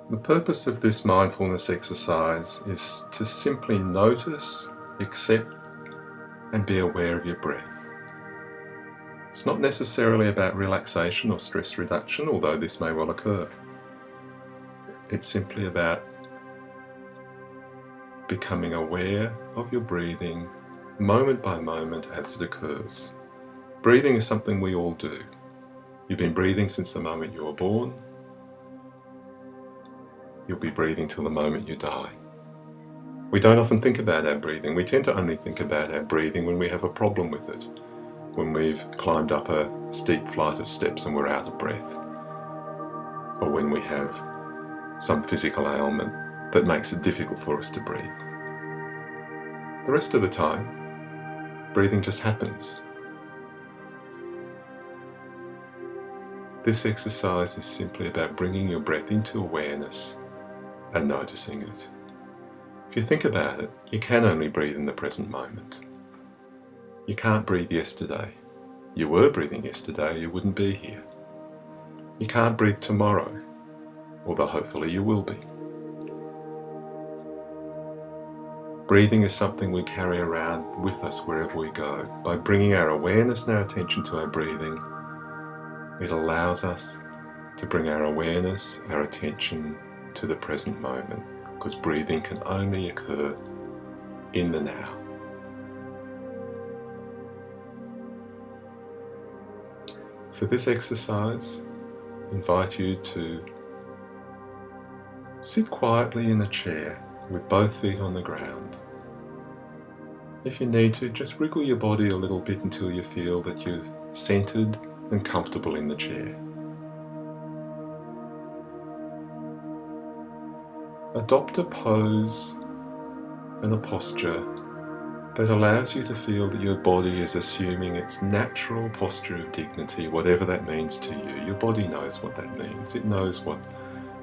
The purpose of this mindfulness exercise is to simply notice, accept, and be aware of your breath. It's not necessarily about relaxation or stress reduction, although this may well occur. It's simply about becoming aware of your breathing moment by moment as it occurs. Breathing is something we all do. You've been breathing since the moment you were born. You'll be breathing till the moment you die. We don't often think about our breathing. We tend to only think about our breathing when we have a problem with it, when we've climbed up a steep flight of steps and we're out of breath, or when we have some physical ailment that makes it difficult for us to breathe. The rest of the time, breathing just happens. This exercise is simply about bringing your breath into awareness and noticing it. If you think about it, you can only breathe in the present moment. You can't breathe yesterday. You were breathing yesterday, you wouldn't be here. You can't breathe tomorrow, although hopefully you will be. Breathing is something we carry around with us wherever we go. By bringing our awareness and our attention to our breathing, it allows us to bring our awareness, our attention to the present moment, because breathing can only occur in the now. For this exercise, I invite you to sit quietly in a chair with both feet on the ground. If you need to, just wriggle your body a little bit until you feel that you're centered and comfortable in the chair. Adopt a pose and a posture that allows you to feel that your body is assuming its natural posture of dignity, whatever that means to you. Your body knows what that means. It knows what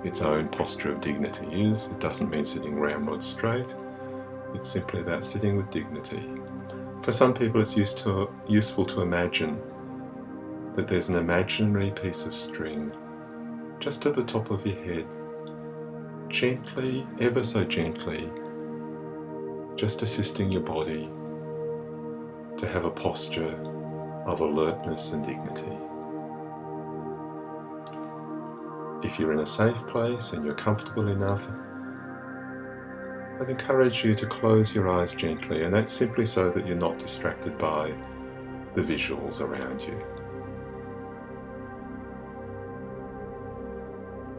its own posture of dignity is. It doesn't mean sitting ramrod straight. It's simply about sitting with dignity. For some people, it's useful to imagine that there's an imaginary piece of string just at the top of your head, gently, ever so gently, just assisting your body to have a posture of alertness and dignity. If you're in a safe place and you're comfortable enough, I'd encourage you to close your eyes gently, and that's simply so that you're not distracted by the visuals around you.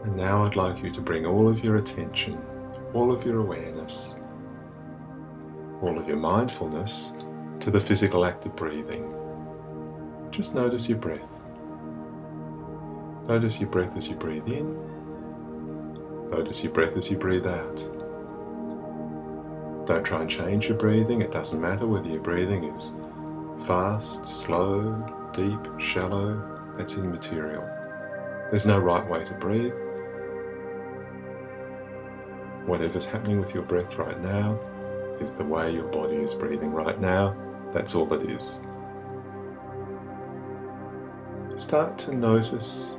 And now I'd like you to bring all of your attention, all of your awareness, all of your mindfulness to the physical act of breathing. Just notice your breath. Notice your breath as you breathe in. Notice your breath as you breathe out. Don't try and change your breathing. It doesn't matter whether your breathing is fast, slow, deep, shallow. That's immaterial. There's no right way to breathe. Whatever's happening with your breath right now is the way your body is breathing right now. That's all it is. Start to notice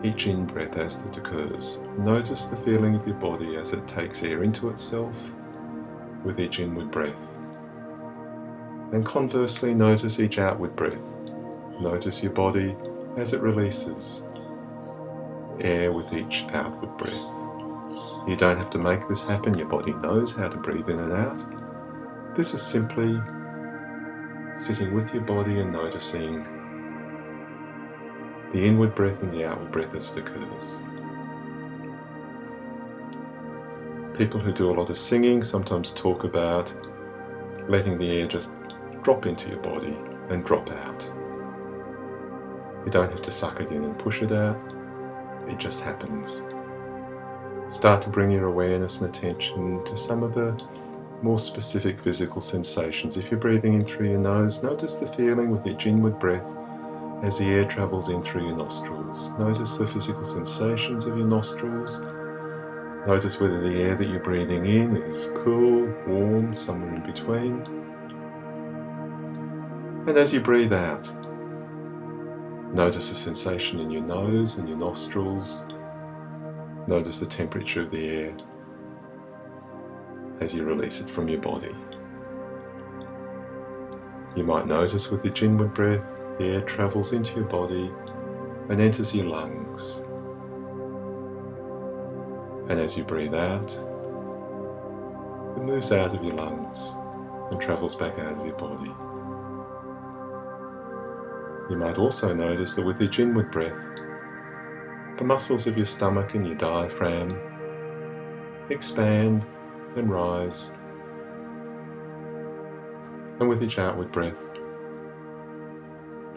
each in-breath as it occurs. Notice the feeling of your body as it takes air into itself with each inward breath. And conversely, notice each outward breath. Notice your body as it releases air with each outward breath. You don't have to make this happen. Your body knows how to breathe in and out. This is simply sitting with your body and noticing the inward breath and the outward breath as it occurs. People who do a lot of singing sometimes talk about letting the air just drop into your body and drop out. You don't have to suck it in and push it out. It just happens. Start to bring your awareness and attention to some of the more specific physical sensations. If you're breathing in through your nose, notice the feeling with each inward breath as the air travels in through your nostrils. Notice the physical sensations of your nostrils. Notice whether the air that you're breathing in is cool, warm, somewhere in between. And as you breathe out, notice the sensation in your nose and your nostrils Notice the temperature of the air as you release it from your body. You might notice with each inward breath, the air travels into your body and enters your lungs. And as you breathe out, it moves out of your lungs and travels back out of your body. You might also notice that with each inward breath, the muscles of your stomach and your diaphragm expand and rise. And with each outward breath,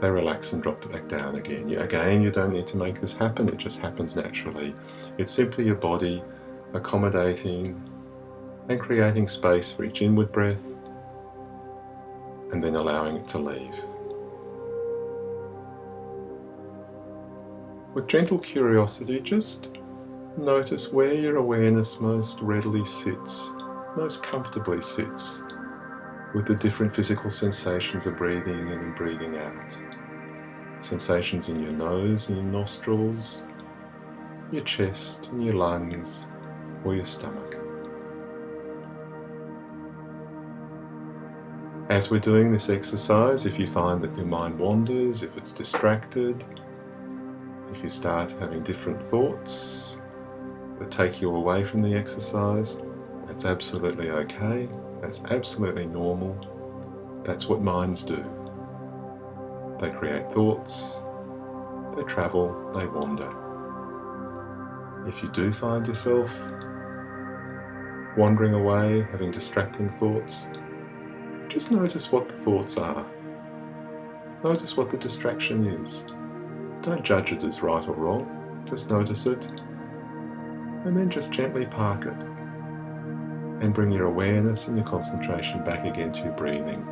they relax and drop back down again. Again, you don't need to make this happen, it just happens naturally. It's simply your body accommodating and creating space for each inward breath and then allowing it to leave. With gentle curiosity, just notice where your awareness most readily sits, most comfortably sits, with the different physical sensations of breathing in and breathing out. Sensations in your nose and your nostrils, your chest and your lungs, or your stomach. As we're doing this exercise, if you find that your mind wanders, if it's distracted, if you start having different thoughts that take you away from the exercise, that's absolutely okay. That's absolutely normal. That's what minds do. They create thoughts, they travel, they wander. If you do find yourself wandering away, having distracting thoughts, just notice what the thoughts are. Notice what the distraction is. Don't judge it as right or wrong, just notice it, and then just gently park it, and bring your awareness and your concentration back again to your breathing,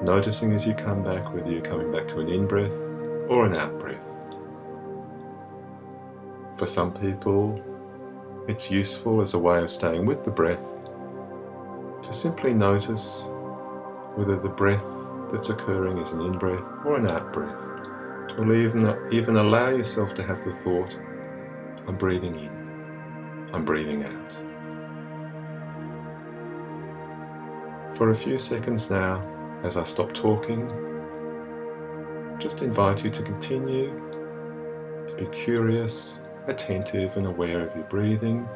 noticing as you come back whether you're coming back to an in-breath or an out-breath. For some people, it's useful as a way of staying with the breath to simply notice whether the breath that's occurring is an in-breath or an out-breath. Or even allow yourself to have the thought, I'm breathing in, I'm breathing out. For a few seconds now, as I stop talking, just invite you to continue to be curious, attentive and aware of your breathing,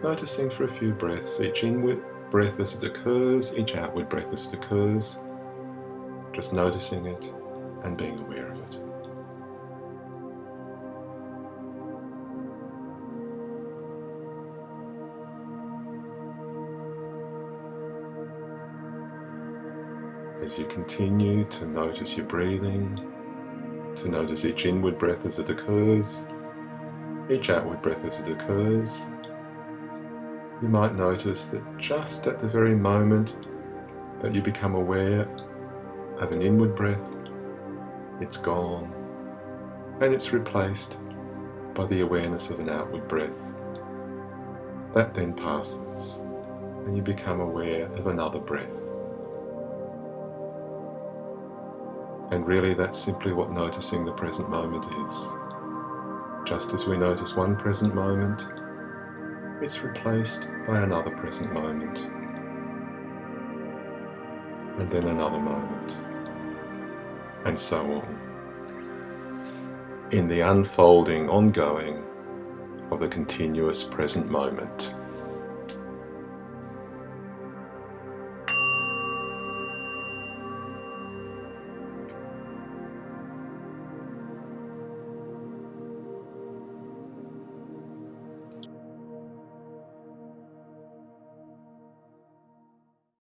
noticing for a few breaths, each inward breath as it occurs, each outward breath as it occurs, just noticing it and being aware of it. As you continue to notice your breathing, to notice each inward breath as it occurs, each outward breath as it occurs, you might notice that just at the very moment that you become aware of an inward breath, it's gone, and it's replaced by the awareness of an outward breath. That then passes, and you become aware of another breath. And really that's simply what noticing the present moment is. Just as we notice one present moment, it's replaced by another present moment, and then another moment, and so on, in the unfolding, ongoing of the continuous present moment.